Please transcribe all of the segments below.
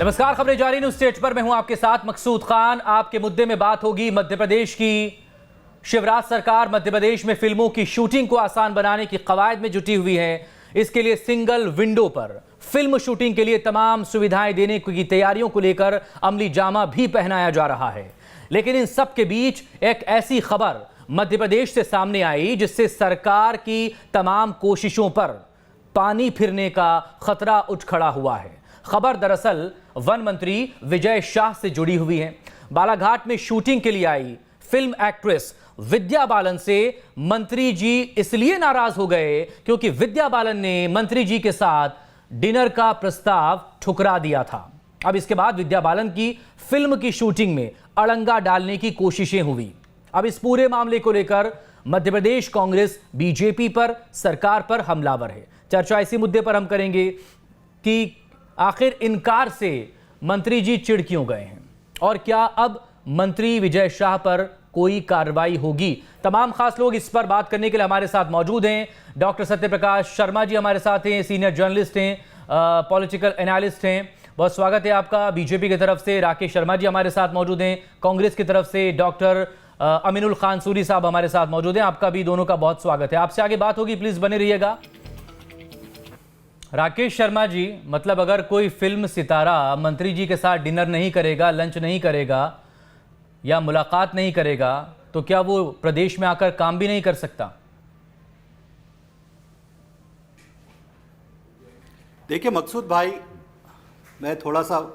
नमस्कार, खबरें जारी न्यूज स्टेट पर मैं हूं आपके साथ मकसूद खान। आपके मुद्दे में बात होगी मध्य प्रदेश की। शिवराज सरकार मध्य प्रदेश में फिल्मों की शूटिंग को आसान बनाने की कवायद में जुटी हुई है। इसके लिए सिंगल विंडो पर फिल्म शूटिंग के लिए तमाम सुविधाएं देने की तैयारियों को लेकर अमली जामा भी पहनाया जा रहा है। लेकिन इन सब के बीच एक ऐसी खबर मध्य प्रदेश से सामने आई जिससे सरकार की तमाम कोशिशों पर पानी फिरने का खतरा उठ खड़ा हुआ है। खबर दरअसल वन मंत्री विजय शाह से जुड़ी हुई है। बालाघाट में शूटिंग के लिए आई फिल्म एक्ट्रेस विद्या बालन से मंत्री जी इसलिए नाराज हो गए क्योंकि विद्या बालन ने मंत्री जी के साथ डिनर का प्रस्ताव ठुकरा दिया था। अब इसके बाद विद्या बालन की फिल्म की शूटिंग में अड़ंगा डालने की कोशिशें हुई। अब इस पूरे मामले को लेकर मध्य प्रदेश कांग्रेस बीजेपी पर, सरकार पर हमलावर है। चर्चा इसी मुद्दे पर हम करेंगे कि आखिर इनकार से मंत्री जी चिढ़ क्यों गए हैं और क्या अब मंत्री विजय शाह पर कोई कार्रवाई होगी। तमाम खास लोग इस पर बात करने के लिए हमारे साथ मौजूद हैं। डॉक्टर सत्यप्रकाश शर्मा जी हमारे साथ हैं, सीनियर जर्नलिस्ट हैं, पॉलिटिकल एनालिस्ट हैं। बहुत स्वागत है आपका। बीजेपी की तरफ से राकेश शर्मा जी हमारे साथ मौजूद हैं। कांग्रेस की तरफ से डॉक्टर अमीनुल खान सूरी साहब हमारे साथ मौजूद हैं। आपका भी दोनों का बहुत स्वागत है। आपसे आगे बात होगी, प्लीज बने रहिएगा। राकेश शर्मा जी, मतलब अगर कोई फिल्म सितारा मंत्री जी के साथ डिनर नहीं करेगा, लंच नहीं करेगा या मुलाकात नहीं करेगा तो क्या वो प्रदेश में आकर काम भी नहीं कर सकता? देखिए मकसूद भाई, मैं थोड़ा सा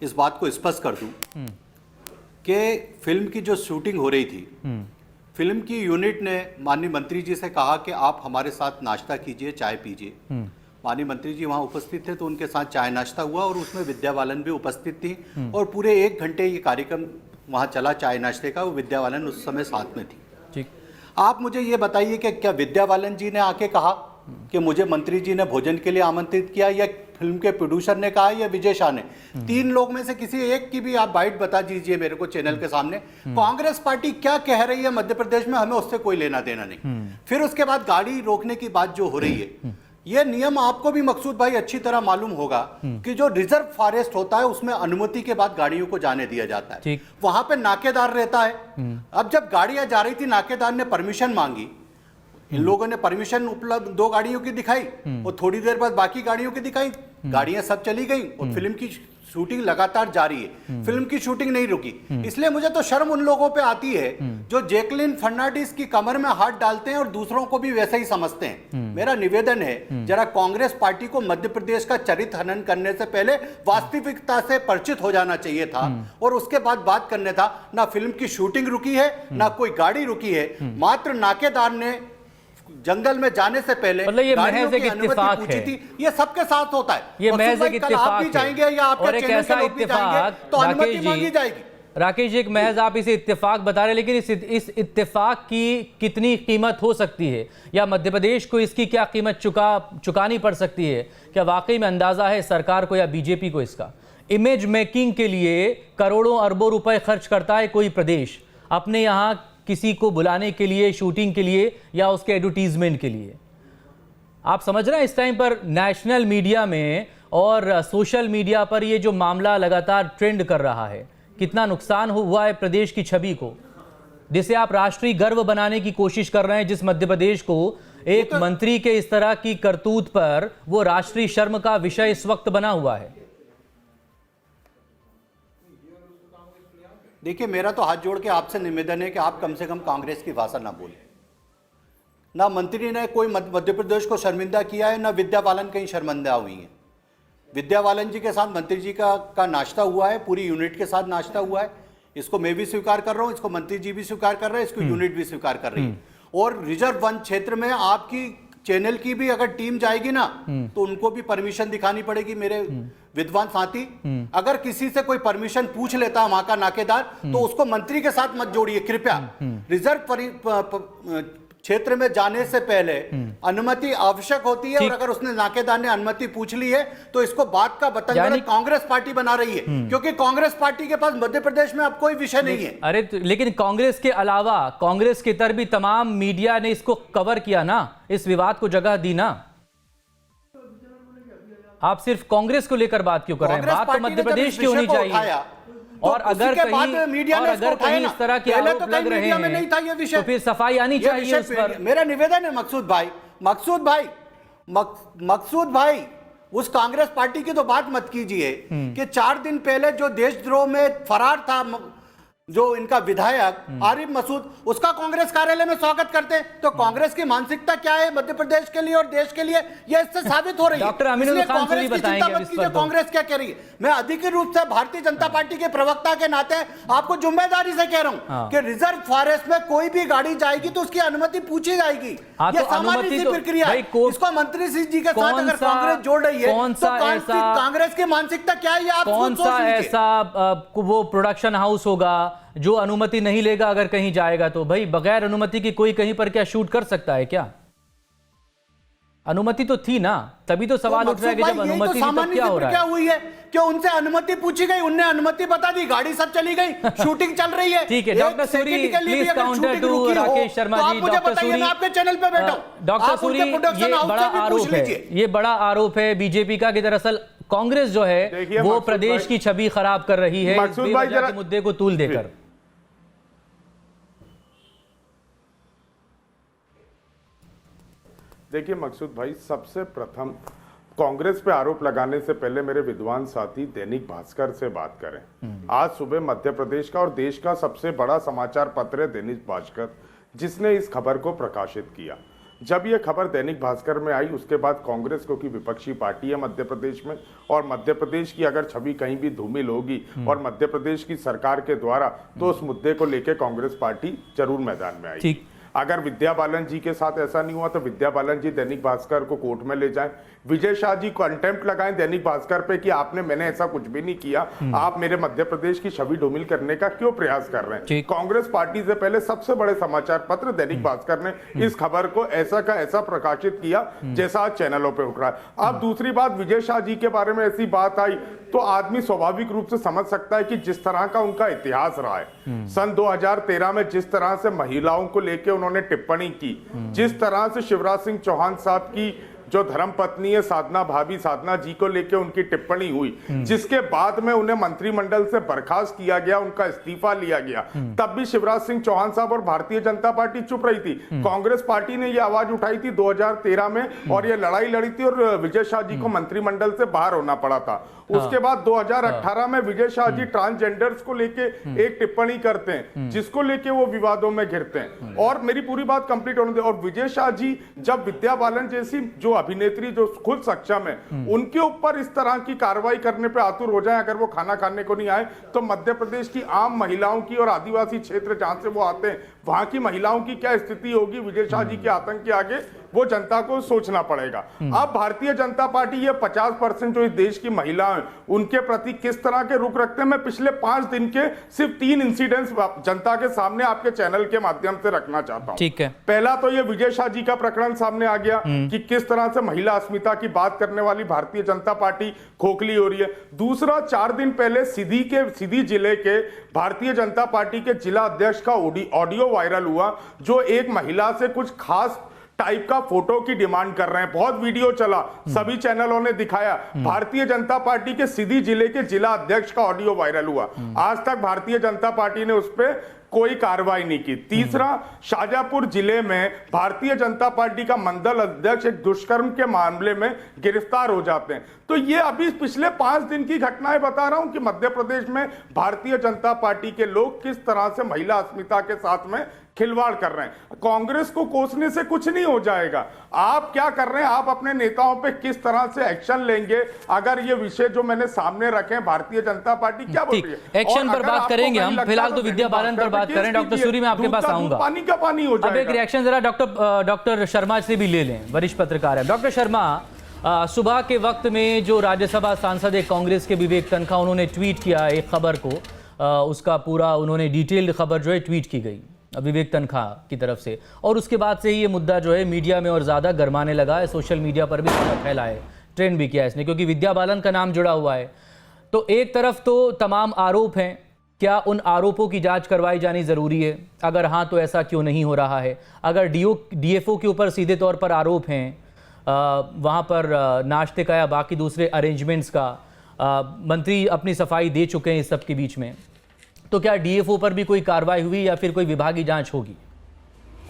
इस बात को स्पष्ट कर दूं कि फिल्म की जो शूटिंग हो रही थी, फिल्म की यूनिट ने माननीय मंत्री जी से कहा कि आप हमारे साथ नाश्ता कीजिए, चाय पीजिए। माननीय मंत्री जी वहाँ उपस्थित थे तो उनके साथ चाय नाश्ता हुआ और उसमें विद्या बालन भी उपस्थित थी और पूरे 1 घंटे ये कार्यक्रम वहाँ चला चाय नाश्ते का। वो विद्या बालन उस समय साथ में थी। ठीक, आप मुझे ये बताइए कि क्या विद्या बालन जी ने आके कहा कि मुझे मंत्री जी ने भोजन के लिए आमंत्रित किया, या फिल्म के प्रोड्यूसर ने कहा, या विजय शाह ने? 3 लोग में से किसी एक की भी आप बाइट बता दीजिए मेरे को चैनल के सामने। कांग्रेस पार्टी क्या कह रही है मध्य प्रदेश में, हमें उससे कोई लेना देना नहीं। फिर उसके बाद गाड़ी रोकने की बात जो हो रही है, ये नियम आपको भी मकसूद भाई अच्छी तरह मालूम होगा कि जो रिजर्व फॉरेस्ट होता है उसमें अनुमति के बाद गाड़ियों को जाने दिया जाता है। वहां पे नाकेदार रहता है। अब जब गाड़ियां जा रही थी, नाकेदार ने परमिशन मांगी, इन लोगों ने परमिशन उपलब्ध 2 गाड़ियों की दिखाई और थोड़ी देर बाद बाकी गाड़ियों की दिखाई। गाड़ियां सब चली गई और फिल्म की शूटिंग लगातार जारी है। फिल्म की शूटिंग नहीं रुकी। इसलिए मुझे तो शर्म उन लोगों पे आती है जो जैकलिन फर्नांडिस की कमर में हाथ डालते हैं और दूसरों को भी वैसे ही समझते हैं। मेरा निवेदन है, जरा कांग्रेस पार्टी को मध्य प्रदेश का चरित्र हनन करने से पहले वास्तविकता से परिचित हो जाना चाहिए था और उसके बाद बात करने था। ना फिल्म की शूटिंग रुकी है, ना कोई गाड़ी रुकी है, मात्र नाकेदार ने जंगल में जाने से पहले मतलब ये महज एक इत्तेफाक है। ये सबके साथ होता है। ये महज एक इत्तेफाक है जाएंगे या और एक ऐसा इत्तेफाक, तो अनुमति मांगी जाएगी। राकेश जी, एक महज आप इसे इत्तेफाक बता रहे, लेकिन इस इत्तेफाक की कितनी कीमत हो सकती है या मध्य प्रदेश को इसकी क्या कीमत चुकानी पड़ सकती है? क्या वाकई में अंदाजा है सरकार को या बीजेपी को इसका? इमेज मेकिंग के लिए करोड़ों अरबों रुपए खर्च करता है कोई प्रदेश अपने यहाँ किसी को बुलाने के लिए, शूटिंग के लिए या उसके एडवर्टीजमेंट के लिए। आप समझ रहे हैं इस टाइम पर नेशनल मीडिया में और सोशल मीडिया पर ये जो मामला लगातार ट्रेंड कर रहा है, कितना नुकसान हुआ है प्रदेश की छवि को, जिसे आप राष्ट्रीय गर्व बनाने की कोशिश कर रहे हैं। जिस मध्य प्रदेश को एक मंत्री के इस तरह की करतूत पर वो राष्ट्रीय शर्म का विषय इस वक्त बना हुआ है। देखिए, मेरा तो हाथ जोड़ के आपसे निवेदन है कि आप कम से कम कांग्रेस की भाषा ना बोलें। ना मंत्री ने कोई मध्य प्रदेश को शर्मिंदा किया है, ना विद्या बालन कहीं शर्मिंदा हुई है। विद्या बालन जी के साथ मंत्री जी का नाश्ता हुआ है, पूरी यूनिट के साथ नाश्ता हुआ है। इसको मैं भी स्वीकार कर रहा हूँ, इसको मंत्री जी भी स्वीकार कर रहे हैं, इसको यूनिट भी स्वीकार कर रही है। और रिजर्व वन क्षेत्र में आपकी चैनल की भी अगर टीम जाएगी ना तो उनको भी परमिशन दिखानी पड़ेगी। मेरे विद्वान साथी, अगर किसी से कोई परमिशन पूछ लेता है वहां का नाकेदार, तो उसको मंत्री के साथ मत जोड़िए कृपया। रिजर्व क्षेत्र में जाने से पहले अनुमति आवश्यक होती है और अगर उसने नाकेदार ने अनुमति पूछ ली है तो इसको बात का बतंगड़ कांग्रेस पार्टी बना रही है, क्योंकि कांग्रेस पार्टी के पास मध्य प्रदेश में अब कोई विषय नहीं है। अरे लेकिन कांग्रेस के अलावा कांग्रेस के इतर भी तमाम मीडिया ने इसको कवर किया ना, इस विवाद को जगह दी ना। आप सिर्फ कांग्रेस को लेकर बात क्यों कर रहे हैं? बात तो मध्य प्रदेश की होनी चाहिए। और अगर कहीं इस तरह के आरोप लग रहे हैं तो फिर सफाई आनी चाहिए उस पर। मेरा निवेदन है मकसूद भाई उस कांग्रेस पार्टी की तो बात मत कीजिए कि 4 दिन पहले जो देशद्रोह में फरार था जो इनका विधायक आरिफ मसूद, उसका कांग्रेस कार्यालय में स्वागत करते हैं। तो कांग्रेस की मानसिकता क्या है मध्य प्रदेश के लिए और देश के लिए, ये इससे साबित हो रही है। डॉक्टर अमीनुल खान कांग्रेस की चिंता मत कीजिए, कांग्रेस क्या कह रही है। मैं अधिकृत रूप से भारतीय जनता पार्टी के प्रवक्ता के नाते आपको जिम्मेदारी से कह रहा हूं कि रिजर्व फॉरेस्ट में कोई भी गाड़ी जाएगी तो उसकी अनुमति पूछी जाएगी। ये सामान्य सी प्रक्रिया है। इसको मंत्री जी के साथ अगर कांग्रेस जोड़ रही है तो कांग्रेस की मानसिकता क्या है, आप कौन सा ऐसा वो प्रोडक्शन हाउस होगा जो अनुमति नहीं लेगा अगर कहीं जाएगा तो? भाई बगैर अनुमति की कोई कहीं पर क्या शूट कर सकता है क्या? अनुमति तो थी ना, तभी तो सवाल उठ रहा है कि जब अनुमति नहीं तो क्या हो रहा है? क्या हुई है कि उनसे अनुमति पूछी गई, उनने अनुमति बता दी, गाड़ी सब चली गई, शूटिंग चल रही है। ठीक है doctor Suri, please counter to Rakesh Sharma ji. Doctor Suri, मैं आपके चैनल पे बैठा हूं। डॉक्टर सूरी, ये बड़ा आरोप है, ये बड़ा आरोप है बीजेपी का कि दरअसल कांग्रेस जो है वो प्रदेश की छवि खराब कर रही है बेवजह के मुद्दे को तूल देकर। देखिए मकसूद भाई, सबसे प्रथम कांग्रेस पे आरोप लगाने से पहले मेरे विद्वान साथी दैनिक भास्कर से बात करें। आज सुबह मध्य प्रदेश का और देश का सबसे बड़ा समाचार पत्र है दैनिक भास्कर, जिसने इस खबर को प्रकाशित किया। जब यह खबर दैनिक भास्कर में आई उसके बाद कांग्रेस को की विपक्षी पार्टी है मध्य प्रदेश में, और मध्य प्रदेश की अगर छवि कहीं भी धूमिल होगी और मध्य प्रदेश की सरकार के द्वारा, तो उस मुद्दे को लेकर कांग्रेस पार्टी जरूर मैदान में आई। अगर विद्या बालन जी के साथ ऐसा नहीं हुआ तो विद्या बालन जी दैनिक भास्कर को कोर्ट में ले जाएं, विजय शाह जी कंटेम्प्ट लगाएं दैनिक भास्कर पे कि मैंने ऐसा कुछ भी नहीं किया, आप मेरे मध्य प्रदेश की छवि धूमिल करने का क्यों प्रयास कर रहे हैं। कांग्रेस पार्टी से पहले सबसे बड़े समाचार पत्र दैनिक भास्कर ने इस खबर को ऐसा का ऐसा प्रकाशित किया जैसा आज चैनलों पर उठ रहा है। अब दूसरी बात, विजय शाह जी के बारे में ऐसी बात आई तो आदमी स्वाभाविक रूप से समझ सकता है कि जिस तरह का उनका इतिहास रहा है, सन 2013 में जिस तरह से महिलाओं को लेकर उन्होंने टिप्पणी की, जिस तरह से शिवराज सिंह चौहान साहब की जो धर्मपत्नी है साधना भाभी, साधना जी को लेकर उनकी टिप्पणी हुई, जिसके बाद में उन्हें मंत्रिमंडल से बर्खास्त किया गया, उनका इस्तीफा लिया गया, तब भी शिवराज सिंह चौहान साहब और भारतीय जनता पार्टी चुप रही थी। कांग्रेस पार्टी ने यह आवाज उठाई थी 2013 में और यह लड़ाई लड़ी थी और विजय शाह जी को मंत्रिमंडल से बाहर होना पड़ा था। उसके बाद 2018 में विजय शाह जी ट्रांसजेंडर्स को लेके एक टिप्पणी करते हैं जिसको लेके वो विवादों में घिरते हैं। और मेरी पूरी बात कंप्लीट होने दे। और विजय शाह जी जब विद्या बालन जैसी जो अभिनेत्री जो खुद सक्षम है, उनके ऊपर इस तरह की कार्रवाई करने पे आतुर हो जाए, अगर वो खाना खाने को नहीं आए, तो मध्य प्रदेश की आम महिलाओं की और आदिवासी क्षेत्र जहां से वो आते हैं वहां की महिलाओं की क्या स्थिति होगी विजय शाह जी के आतंक के आगे, वो जनता को सोचना पड़ेगा। अब भारतीय जनता पार्टी ये 50% जो इस देश की महिलाएं उनके प्रति किस तरह के रुख रखते हैं, मैं पिछले 5 दिन के सिर्फ 3 इंसिडेंट्स जनता के सामने आपके चैनल के माध्यम से रखना चाहता हूं। ठीक है। पहला तो ये विजय शाह जी का प्रकरण सामने आ गया कि किस तरह से महिला अस्मिता की बात करने वाली भारतीय जनता पार्टी खोखली हो रही है। दूसरा, 4 दिन पहले सीधी जिले के भारतीय जनता पार्टी के जिला अध्यक्ष का ऑडियो वायरल हुआ, जो एक महिला से कुछ खास टाइप का फोटो की डिमांड कर रहे हैं। बहुत वीडियो चला, सभी चैनलों ने दिखाया। भारतीय जनता पार्टी के सीधी जिले के जिला अध्यक्ष का ऑडियो वायरल हुआ। आज तक भारतीय जनता पार्टी ने उस पर कोई कार्रवाई नहीं की। तीसरा, शाजापुर जिले में भारतीय जनता पार्टी का मंडल अध्यक्ष एक दुष्कर्म के मामले में गिरफ्तार हो जाते हैं। तो ये अभी पिछले 5 दिन की घटनाएं बता रहा हूं कि मध्य प्रदेश में भारतीय जनता पार्टी के लोग किस तरह से महिला अस्मिता के साथ में खिलवाड़ कर रहे हैं। कांग्रेस को कोसने से कुछ नहीं हो जाएगा। आप क्या कर रहे हैं, आप अपने नेताओं पे किस तरह से एक्शन लेंगे, अगर ये विषय जो मैंने सामने रखे हैं, भारतीय जनता पार्टी क्या बोल रही है, एक्शन पर बात करेंगे हम। फिलहाल तो विद्या बालन पर बात करें। डॉक्टर सूरी, मैं आपके पास आऊंगा। पानी का पानी हो जाएगा। अब एक रिएक्शन जरा डॉक्टर शर्मा से भी ले लें, वरिष्ठ पत्रकार है। डॉक्टर शर्मा, सुबह के वक्त में जो राज्यसभा सांसद है कांग्रेस के विवेक तनखा, उन्होंने ट्वीट किया एक खबर को, उसका पूरा उन्होंने डिटेल्ड खबर जो है ट्वीट की गई विवेक तनखा की तरफ से, और उसके बाद से ही ये मुद्दा जो है मीडिया में और ज़्यादा गरमाने लगा है। सोशल मीडिया पर भी ज़्यादा फैला है, ट्रेंड भी किया है इसने, क्योंकि विद्या बालन का नाम जुड़ा हुआ है। तो एक तरफ तो तमाम आरोप हैं, क्या उन आरोपों की जांच करवाई जानी ज़रूरी है? अगर हाँ तो ऐसा क्यों नहीं हो रहा है? अगर डीएफओ के ऊपर सीधे तौर पर आरोप हैं वहाँ पर नाश्ते का या बाकी दूसरे अरेंजमेंट्स का, मंत्री अपनी सफाई दे चुके हैं इस सब के बीच में, तो क्या डीएफओ पर भी कोई कार्रवाई हुई या फिर कोई विभागीय जांच होगी?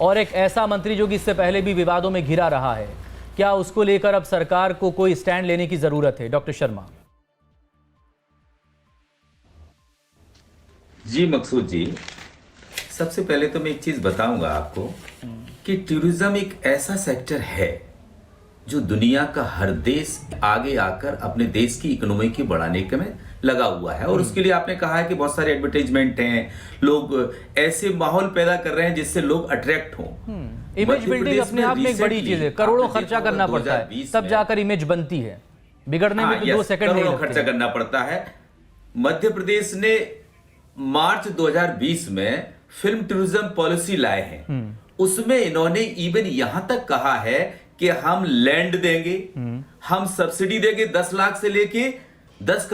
और एक ऐसा मंत्री जो कि इससे पहले भी विवादों में घिरा रहा है, क्या उसको लेकर अब सरकार को कोई स्टैंड लेने की जरूरत है? डॉक्टर शर्मा। जी मकसूद जी, सबसे पहले तो मैं एक चीज बताऊंगा आपको कि टूरिज्म एक ऐसा सेक्टर है जो दुनिया का हर देश आगे आकर अपने देश की इकोनॉमी की बढ़ाने के में लगा हुआ है। और उसके लिए आपने कहा है कि बहुत सारे एडवर्टाइजमेंट हैं, लोग ऐसे माहौल पैदा कर रहे हैं जिससे लोग अट्रैक्ट हों। इमेज बिल्डिंग अपने आप में एक बड़ी चीज है, करोड़ों खर्चा करना पड़ता है तब जाकर इमेज बनती है, बिगड़ने में तो 2 सेकंड नहीं लगते। खर्चा करना पड़ता है। मध्य प्रदेश ने मार्च 2020 में फिल्म टूरिज्म पॉलिसी लाए हैं, उसमें इन्होंने इवन यहां तक कहा है कि हम लैंड देंगे, हम सब्सिडी देंगे 10 लाख से लेके 10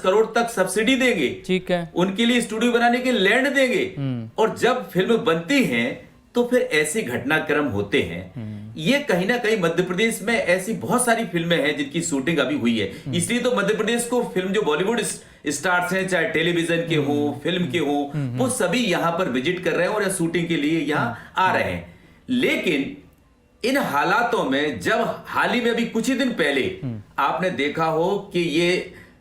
करोड़ तक सब्सिडी देंगे, ठीक है, उनके लिए स्टूडियो बनाने के लैंड देंगे। और जब फिल्म बनती हैं तो फिर ऐसे घटनाक्रम होते हैं। ये कहीं ना कहीं मध्य प्रदेश में ऐसी बहुत सारी फिल्में हैं जिनकी शूटिंग अभी हुई है, इसलिए तो मध्य प्रदेश को फिल्म जो बॉलीवुड स्टार्स हैं, चाहे टेलीविजन के हो, फिल्म के हो, वो सभी यहां पर विजिट कर रहे हैं और शूटिंग के लिए यहां आ रहे हैं। लेकिन इन हालातों में जब हाल ही में अभी कुछ ही दिन पहले आपने देखा हो कि ये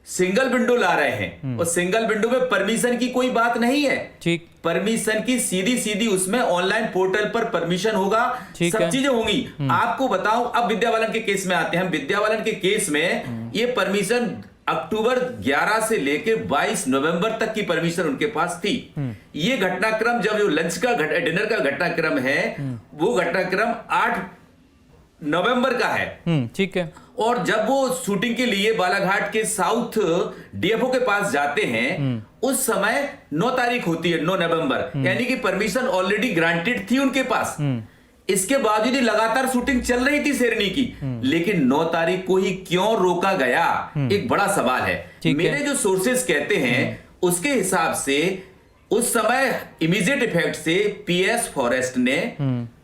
सिंगल विंडो ला रहे हैं, और सिंगल विंडो में परमिशन की कोई बात नहीं है, ठीक, परमिशन की सीधी उसमें ऑनलाइन पोर्टल पर परमिशन होगा, सब चीजें होंगी। आपको बताऊं, अब विद्या बालन के केस में आते हैं। विद्या बालन के केस में ये परमिशन अक्टूबर 11 से लेकर 22 नवंबर तक की परमिशन उनके पास थी। ये घटनाक्रम जब जो लंच का डिनर का घटनाक्रम है, वो घटनाक्रम 8 नवंबर का है, ठीक है। और जब वो शूटिंग के लिए बालाघाट के साउथ डीएफओ के पास जाते हैं, उस समय 9 तारीख होती है, 9 नवंबर, यानी कि परमिशन ऑलरेडी ग्रांटेड थी उनके पास। इसके बावजूद ही लगातार शूटिंग चल रही थी शेरनी की, लेकिन 9 तारीख को ही क्यों रोका गया, एक बड़ा सवाल है। मेरे जो सोर्सेस कहते हैं उसके हिसाब से उस समय इमीडिएट इफेक्ट से पीएस फॉरेस्ट ने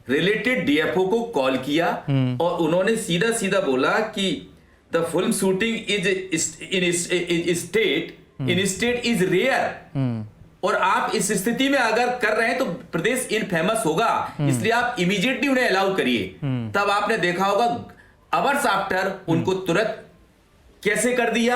रिलेटेड डीएफओ को कॉल किया और उन्होंने सीधा बोला कि the film shooting is in state is rare, और आप इस स्थिति में अगर कर रहे हैं तो प्रदेश इनफेमस होगा, इसलिए आप इमीडिएटली उन्हें अलाउ करिए। तब आपने देखा होगा अवर्स आफ्टर उनको तुरंत कैसे कर दिया,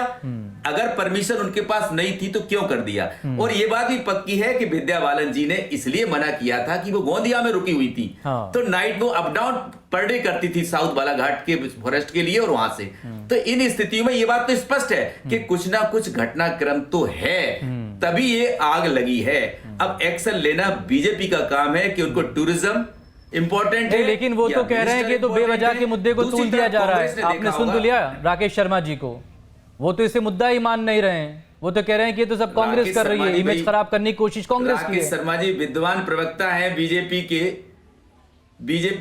अगर परमिशन उनके पास नहीं थी तो क्यों कर दिया। और ये बात भी पक्की है कि विद्या बालन जी ने इसलिए मना किया था कि वो गोंदिया में रुकी हुई थी, तो नाइट वो अप डाउन पर डे करती थी साउथ बालाघाट के फॉरेस्ट के लिए और वहां से। तो इन स्थितियों में ये बात तो स्पष्ट है कि कुछ ना कुछ घटनाक्रम तो है, तभी ये आग लगी है। अब एक्शन लेना बीजेपी का काम है कि उनको टूरिज्म इंपॉर्टेंट है, लेकिन वो तो कह रहे हैं कि तो बेवजह के मुद्दे को तूल दिया जा रहा है। आपने सुन तो लिया राकेश शर्मा जी को, वो तो इसे मुद्दा ही मान नहीं रहे हैं, वो तो कह रहे हैं कि ये तो सब कांग्रेस कर रही है, इमेज खराब करने की कोशिश कांग्रेस की है। राकेश शर्मा जी विद्वान प्रवक्ता है, बीजेपी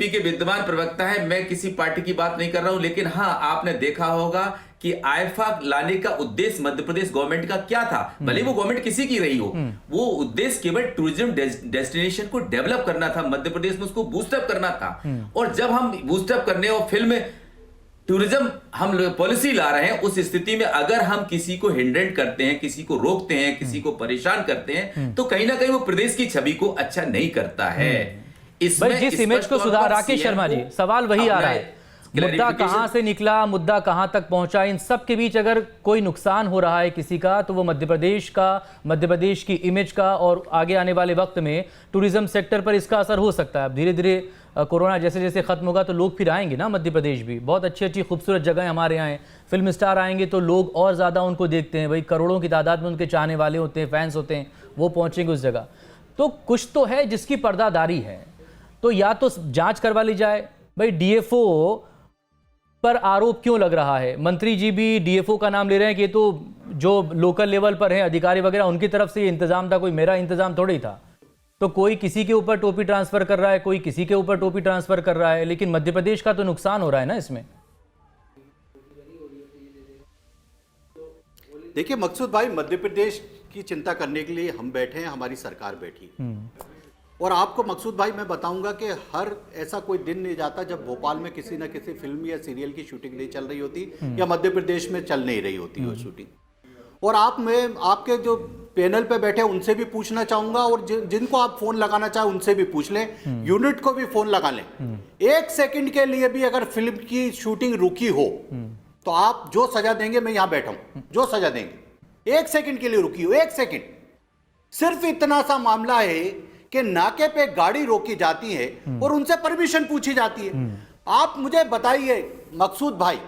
के विद्वान प्रवक्ता है, मैं किसी पार्टी की बात नहीं कर रहा हूं। लेकिन हाँ, आपने देखा होगा कि आईफा लाने का उद्देश्य मध्य प्रदेश गवर्नमेंट का क्या था, भले वो गवर्नमेंट किसी की रही हो, वो उद्देश्य केवल टूरिज्म डेस्टिनेशन को डेवलप करना था, मध्य प्रदेश में उसको बूस्टअप करना था। और जब हम बूस्टअप करने और फिल्म टूरिज्म हम पॉलिसी ला रहे हैं, उस स्थिति में अगर हम किसी को हिंड्रेंट करते हैं, किसी को रोकते हैं, किसी को परेशान करते हैं, तो कहीं ना कहीं वो प्रदेश की छवि को अच्छा नहीं करता है। इसमें जिस इमेज को सुधार, राकेश शर्मा जी सवाल वही आ रहा है, मुद्दा कहां से निकला, मुद्दा कहां तक पहुंचा, इन सब के बीच अगर कोई नुकसान हो रहा है किसी का, तो वो मध्य प्रदेश का, मध्य प्रदेश की इमेज का, और आगे आने वाले वक्त में टूरिज्म सेक्टर पर इसका असर हो सकता है। अब धीरे धीरे कोरोना जैसे जैसे खत्म होगा तो लोग फिर आएंगे ना मध्य प्रदेश भी, बहुत अच्छी अच्छी खूबसूरत जगह हमारे यहाँ हैं, फिल्म स्टार आएंगे तो लोग और ज़्यादा उनको देखते हैं, भाई करोड़ों की तादाद में उनके चाहने वाले होते हैं, फैंस होते हैं, वो पहुँचेंगे उस जगह। तो कुछ तो है जिसकी पर्दादारी है, तो या तो जांच करवा ली जाए। भाई डीएफओ पर आरोप क्यों लग रहा है, मंत्री जी भी डीएफओ का नाम ले रहे हैं कि ये तो जो लोकल लेवल पर हैं अधिकारी वगैरह उनकी तरफ से ये इंतजाम था, कोई मेरा इंतजाम थोड़ा ही था। तो कोई किसी के ऊपर टोपी ट्रांसफर कर रहा है, कोई किसी के ऊपर टोपी ट्रांसफर कर रहा है, लेकिन मध्य प्रदेश का तो नुकसान हो रहा है ना इसमें। देखिए मकसूद भाई, मध्य प्रदेश की चिंता करने के लिए हम बैठे हैं, हमारी सरकार बैठी। और आपको मकसूद भाई मैं बताऊंगा कि हर ऐसा कोई दिन नहीं जाता जब भोपाल में किसी न किसी फिल्म या सीरियल की शूटिंग नहीं चल रही होती या मध्य प्रदेश में चल नहीं रही होती वो शूटिंग। और मैं आपके जो पैनल पे बैठे उनसे भी पूछना चाहूंगा, और जिनको आप फोन लगाना चाहे उनसे भी पूछ लें, यूनिट को भी फोन लगा लें। 1 सेकंड के लिए भी अगर फिल्म की शूटिंग रुकी हो तो आप जो सजा देंगे, मैं यहां बैठा हूं, जो सजा देंगे, 1 सेकंड के लिए रुकी हो, 1 सेकंड, सिर्फ इतना सा मामला है कि नाके पे गाड़ी रोकी जाती है और उनसे परमिशन पूछी जाती है। आप मुझे बताइए मकसूद भाई,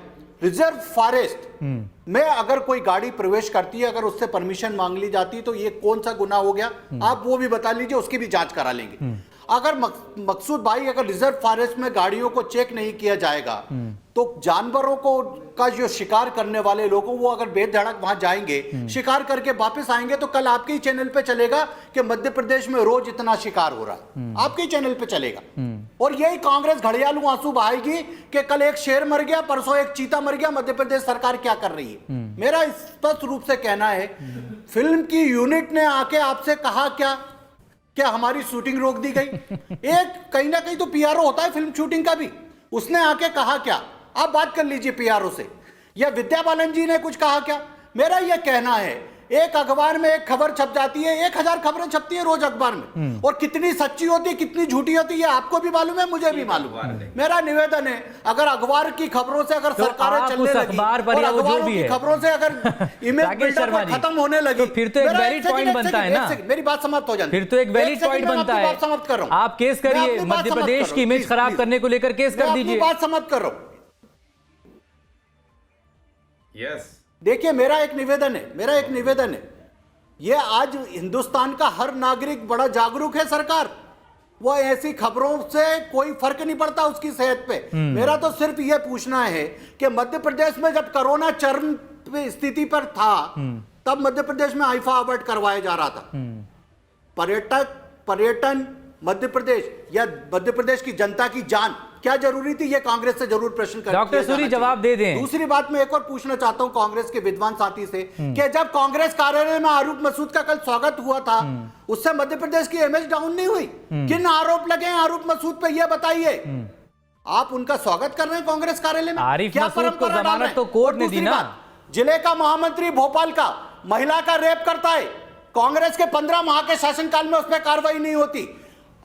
रिजर्व फॉरेस्ट में अगर कोई गाड़ी प्रवेश करती है, अगर उससे परमिशन मांग ली जाती है तो ये कौन सा गुनाह हो गया? आप वो भी बता लीजिए, उसकी भी जांच करा लेंगे। अगर मकसूद भाई, अगर रिजर्व फॉरेस्ट में गाड़ियों को चेक नहीं किया जाएगा तो जानवरों को का जो शिकार करने वाले लोग वो अगर बेधड़क वहां जाएंगे, शिकार करके वापस आएंगे, तो कल आपके ही चैनल पे चलेगा कि मध्य प्रदेश में रोज इतना शिकार हो रहा है, आपके ही चैनल पे चलेगा। और यही कांग्रेस घड़ियालू आंसू बहाएगी कि कल एक शेर मर गया, परसों एक चीता मर गया, मध्य प्रदेश सरकार क्या कर रही है। मेरा स्पष्ट रूप से कहना है, फिल्म की यूनिट ने आके आपसे कहा क्या हमारी शूटिंग रोक दी गई? एक कहीं ना कहीं तो पीआरओ होता है फिल्म शूटिंग का भी, उसने आके कहा क्या? आप बात कर लीजिए पीआरओ से। या विद्या बालन जी ने कुछ कहा क्या? मेरा यह कहना है, एक अखबार में एक खबर छप जाती है, 1000 खबरें छपती है रोज अखबार में, और कितनी सच्ची होती है कितनी झूठी होती है आपको भी मालूम है, मुझे भी मालूम है। मेरा निवेदन है, अगर अखबार की खबरों से अगर सरकारें चलने लगी और अखबारों की खबरों से अगर इमेज बिल्डअप खत्म होने लगी, फिर तो एक वैलिड पॉइंट बनता है ना। मेरी बात समाप्त हो जाए, फिर तो एक वैलिड पॉइंट बनता है। समाप्त कर रहा हूं, आप केस करिए, मध्य प्रदेश की इमेज खराब करने को लेकर केस कर दीजिए। बात समाप्त कर रहा हूं। यस, देखिए मेरा एक निवेदन है, ये आज हिंदुस्तान का हर नागरिक बड़ा जागरूक है। सरकार वो ऐसी खबरों से कोई फर्क नहीं पड़ता उसकी सेहत पे। मेरा तो सिर्फ ये पूछना है कि मध्य प्रदेश में जब कोरोना चरम स्थिति पर था तब मध्य प्रदेश में आईफा अवार्ड करवाया जा रहा था। पर्यटन मध्य प्रदेश या मध्य प्रदेश की जनता की जान क्या जरूरी थी? ये कांग्रेस से जरूर प्रश्न कर डॉक्टर सूरी जवाब दे दें। दूसरी बात मैं एक और पूछना चाहता हूं कांग्रेस के विद्वान साथी से कि जब कांग्रेस कार्यालय में आरूफ मसूद का कल स्वागत हुआ था, उससे मध्य प्रदेश की इमेज डाउन नहीं हुई? किन आरोप लगे हैं आरूफ मसूद पे, ये बताइए। आप उनका स्वागत कर रहे हैं कांग्रेस कार्यालय में, आरिफ मसूद को जमानत तो कोर्ट ने दी ना। जिले का महामंत्री भोपाल का महिला का रेप करता है, कांग्रेस के 15 माह के शासनकाल में उस पर कार्रवाई नहीं होती।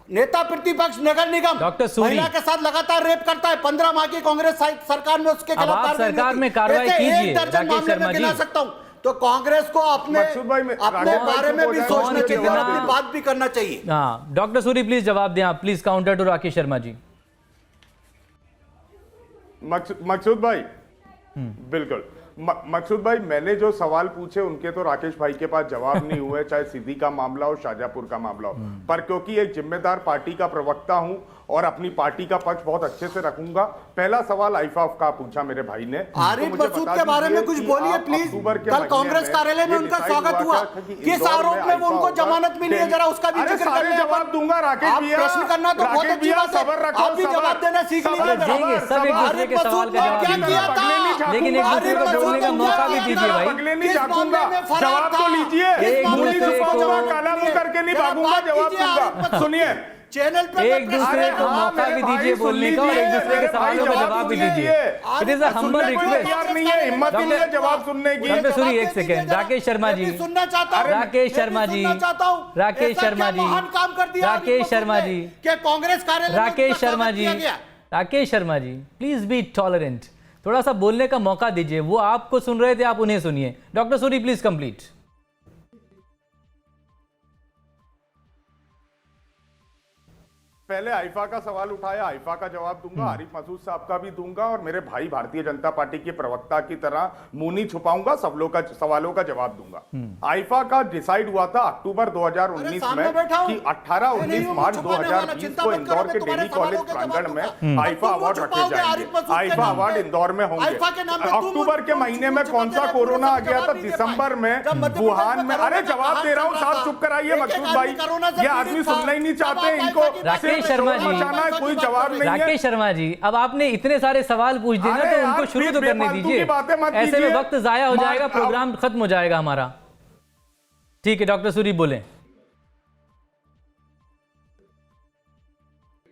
नेता प्रतिपक्ष नगर निगम महिला के साथ लगातार रेप करता है, 15 माह की कांग्रेस सरकार में उसके खिलाफ सरकार में कार्रवाई कीजिए। राकेश शर्मा जी, गिना सकता हूं। तो कांग्रेस को अपने बारे में भी सोचना चाहिए, अपनी बात भी करना चाहिए। हाँ, डॉक्टर सूरी प्लीज जवाब दें आप, please counter to Rakesh Sharma ji. Maqsood भाई, बिल्कुल मकसूद भाई, मैंने जो सवाल पूछे उनके तो राकेश भाई के पास जवाब नहीं हुए, चाहे सिद्धि का मामला हो, शाहजहांपुर का मामला हो। पर क्योंकि एक जिम्मेदार पार्टी का प्रवक्ता हूं और अपनी पार्टी का पक्ष बहुत अच्छे से रखूंगा, पहला सवाल आईफाफ का पूछा मेरे भाई ने। आरिफ मसूद के बारे में कुछ बोलिए प्लीज। कल कांग्रेस कार्यालय में उनका स्वागत हुआ, किस आरोप में वो उनको जमानत मिली है, जरा उसका भी जिक्र कर लें। जवाब दूंगा राकेश भैया, प्रश्न करना तो बहुत अच्छी बात है, आप भी जवाब देना सीख लीजिए। सब एक दूसरे के सवाल का जवाब दीजिए, लेकिन एक दूसरे को बोलने का मौका भी दीजिए भाई। जवाब तो लीजिए, काला मुंह करके नहीं भागूंगा, जवाब दूंगा। सुनिए, चैनल पर एक दूसरे को मौका भी दीजिए बोलने का और एक दूसरे के सवालों का जवाब भी दीजिए। It is a humble request. नहीं है हिम्मत नहीं है जवाब सुनने की। डॉक्टर सूरी एक सेकंड, राकेश शर्मा जी, सुनना चाहता हूं, राकेश शर्मा जी, राकेश शर्मा जी, काम कर दिया राकेश शर्मा जी, क्या कांग्रेस कार्यालय, राकेश शर्मा जी, राकेश शर्मा जी, प्लीज बी टॉलरेंट, थोड़ा सा बोलने का मौका दीजिए। वो आपको सुन रहे थे, आप उन्हें सुनिए। Doctor Suri please complete. पहले आईफा का सवाल उठाया, आईफा का जवाब दूंगा, आरिफ मसूद साहब का भी दूंगा, और मेरे भाई भारतीय जनता पार्टी के प्रवक्ता की तरह मुंह नहीं छुपाऊंगा, सब लोग का सवालों का जवाब दूंगा। आईफा का डिसाइड हुआ था अक्टूबर 2019 में कि 18-19 मार्च 2020 को इंदौर के डेली कॉलेज प्रांगण में आईफा अवार्ड रखे जाएंगे। आईफा अवार्ड इंदौर में होंगे। अक्टूबर के महीने में कौन सा कोरोना आ गया था? दिसंबर में वुहान में। अरे जवाब दे रहा हूँ, साथ चुप कराइए मकसूद भाई, ये आदमी सुनना ही नहीं चाहते। इनको राकेश शर्मा जी, कोई जवाब नहीं है। राकेश शर्मा जी, अब आपने इतने सारे सवाल पूछ दिए ना, तो उनको शुरू तो करने दीजिए, ऐसे में वक्त जाया हो जाएगा, प्रोग्राम खत्म हो जाएगा हमारा। ठीक है डॉक्टर सूरी बोलें।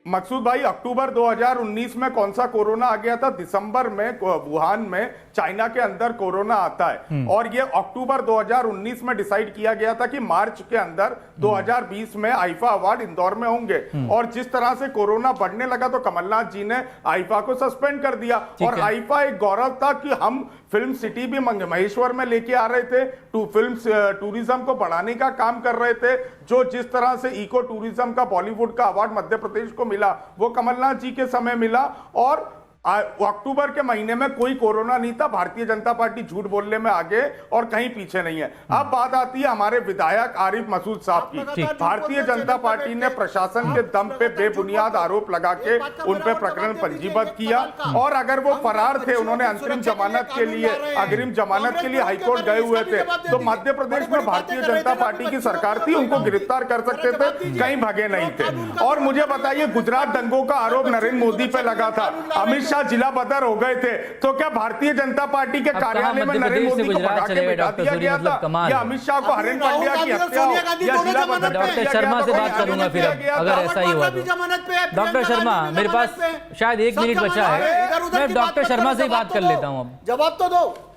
मकसूद भाई, अक्टूबर 2019 में कौन सा कोरोना आ गया था? दिसंबर में वुहान में चाइना के अंदर कोरोना आता है, और ये अक्टूबर 2019 में डिसाइड किया गया था कि मार्च के अंदर 2020 में आईफा अवार्ड इंदौर में होंगे। और जिस तरह से कोरोना बढ़ने लगा तो कमलनाथ जी ने आईफा को सस्पेंड कर दिया। और आईफा एक गौरव था कि हम फिल्म सिटी भी महेश्वर में लेके आ रहे थे, फिल्म टूरिज्म को बढ़ाने का काम कर रहे थे। जो जिस तरह से इको टूरिज्म का बॉलीवुड का अवार्ड मध्य प्रदेश को मिला, वो कमलनाथ जी के समय मिला। और अक्टूबर के महीने में कोई कोरोना नहीं था। भारतीय जनता पार्टी झूठ बोलने में आगे और कहीं पीछे नहीं है। अब बात आती है हमारे विधायक आरिफ मसूद साहब की। भारतीय जनता पार्टी ने प्रशासन के दम पे बेबुनियाद आरोप लगा के उन पे प्रकरण पंजीबद्ध किया, और अगर वो फरार थे, उन्होंने अंतरिम जमानत के लिए, अग्रिम जमानत के लिए हाईकोर्ट गए हुए थे, तो मध्य प्रदेश में भारतीय जनता पार्टी की सरकार थी, उनको गिरफ्तार कर सकते थे, कहीं भगे नहीं थे। और मुझे बताइए, गुजरात दंगों का आरोप नरेंद्र मोदी पे लगा था, अमित जिला बदर हो गए थे, तो क्या भारतीय जनता पार्टी के कार्यालय में नरेंद्र मोदी को भगा के बिठा दिया गया था, या अमित शाह को हरेन पंड्या की हत्या हो, या जिला बदर? डॉक्टर शर्मा से बात करूंगा फिर, अगर ऐसा ही हुआ तो। डॉक्टर शर्मा, मेरे पास शायद 1 मिनट बचा है, मैं डॉक्टर शर्मा से ही बात कर लेता हूं। अब जवाब तो दो।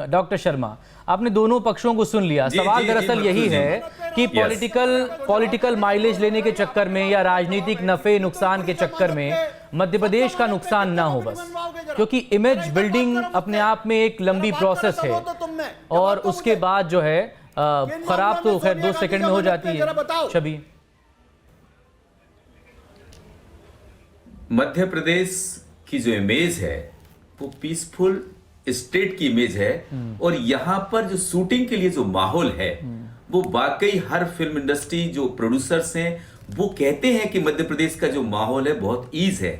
डॉक्टर शर्मा, आपने दोनों पक्षों को सुन लिया। सवाल दरअसल यही है कि पॉलिटिकल माइलेज लेने के चक्कर में या राजनीतिक नफे नुकसान के चक्कर में मध्य प्रदेश का नुकसान ना हो बस, क्योंकि इमेज बिल्डिंग अपने आप में एक लंबी प्रोसेस है, और उसके बाद जो है खराब तो खैर 2 सेकंड में हो जाती है। छवि, मध्य प्रदेश की जो इमेज है वो पीसफुल स्टेट की इमेज है, और यहां पर जो शूटिंग के लिए जो माहौल है वो वाकई हर फिल्म इंडस्ट्री जो प्रोड्यूसर्स हैं वो कहते हैं कि मध्य प्रदेश का जो माहौल है बहुत ईज है,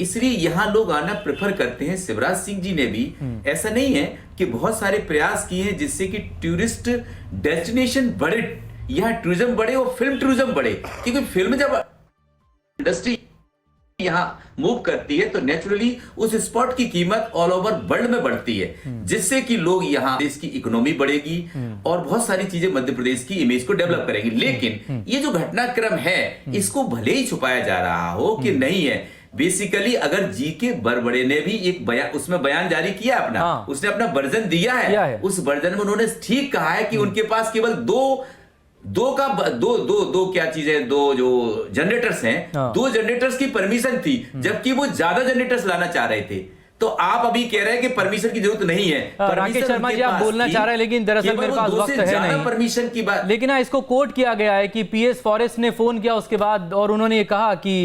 इसलिए यहां लोग आना प्रेफर करते हैं। शिवराज सिंह जी ने भी ऐसा नहीं है कि बहुत सारे प्रयास किए हैं जिससे कि टूरिस्ट डेस्टिनेशन बढ़े, यहां टूरिज्म बढ़े और फिल्म टूरिज्म बढ़े, क्योंकि फिल्म जब इंडस्ट्री यहां मूव करती है तो नेचुरली उस स्पॉट की कीमत ऑल ओवर वर्ल्ड में बढ़ती है, जिससे कि लोग यहां देश की इकोनॉमी बढ़ेगी और बहुत सारी चीजें मध्य प्रदेश की इमेज को डेवलप करेंगी। लेकिन ये जो घटनाक्रम है इसको भले ही छुपाया जा रहा हो कि नहीं है, बेसिकली अगर जीके बरबड़े ने भी एक उसमें बयान जारी किया अपना, उसने अपना वर्जन दिया है, उस वर्जन में उन्होंने ठीक कहा है कि उनके पास केवल दो क्या चीजें, 2 जो जनरेटर्स हैं, 2 जनरेटर्स की परमिशन थी, जबकि वो ज्यादा जनरेटर्स लाना चाह रहे थे। तो आप अभी कह रहे हैं कि परमिशन की जरूरत नहीं है। राकेश शर्मा जी, आप बोलना चाह रहे हैं, लेकिन दरअसल मेरे पास वक्त है नहीं परमिशन की बात। लेकिन इसको कोट किया गया है कि पीएस फॉरेस्ट ने फोन किया उसके बाद, और उन्होंने ये कहा कि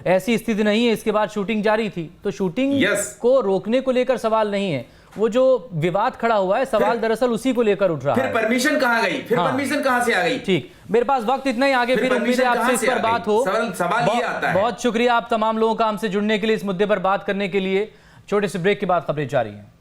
ऐसी स्थिति नहीं है, इसके बाद शूटिंग जारी थी। तो शूटिंग को रोकने को लेकर सवाल नहीं है, वो जो विवाद खड़ा हुआ है, सवाल दरअसल उसी को लेकर उठ रहा है। फिर परमिशन कहां गई? परमिशन कहां से आ गई? ठीक, मेरे पास वक्त इतना ही, आगे फिर उम्मीद है आपसे इस पर बात हो। सवाल ये आता है। बहुत शुक्रिया आप तमाम लोगों का हमसे जुड़ने के लिए, इस मुद्दे पर बात करने के लिए। छोटे से ब्रेक के बाद खबरें जारी हैं।